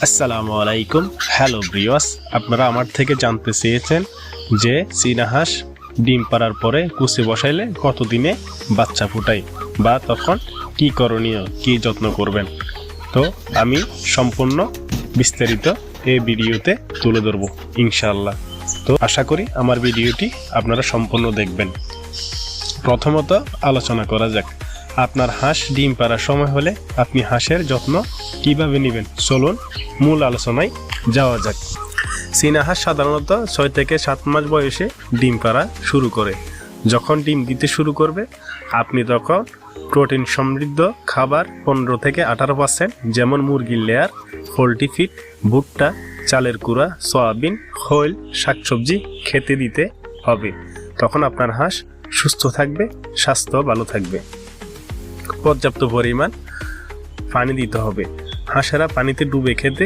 আসসালামু আলাইকুম। Hello viewers, আপনারা আমার থেকে জানতে চেয়েছেন যে চীনা হাঁস ডিম পাড়ার পরে কুচে বসাইলে কতদিনে বাচ্চা ফুটায় বা তখন কি করণীয়, কি যত্ন করবেন। তো আমি সম্পূর্ণ বিস্তারিত এই ভিডিওতে তুলে ধরবো ইনশাআল্লাহ। তো আশা করি আমার ভিডিওটি আপনারা সম্পূর্ণ দেখবেন। প্রথমত আলোচনা করা যাক, আপনার হাঁস ডিম পাড়ার সময় হলে আপনি হাঁসের যত্ন কিভাবে নেবেন। চলুন মূল আলোচনায় যাওয়া যাক। চীনা হাঁস সাধারণত 6 থেকে 7 মাস বয়সে ডিম পাড়া শুরু করে। যখন ডিম দিতে শুরু করবে আপনি তখন প্রোটিন সমৃদ্ধ খাবার 15 থেকে 18%, যেমন মুরগির লেয়ার, পোলট্রি ফিড, ভুট্টা, চালের কুড়া, সয়াবিন, খৈল, শাকসবজি খেতে দিতে হবে। তখন আপনার হাঁস সুস্থ থাকবে, স্বাস্থ্য ভালো থাকবে। পর্যাপ্ত পরিমাণ পানি দিতে হবে। হাঁসেরা পানিতে ডুবে খেতে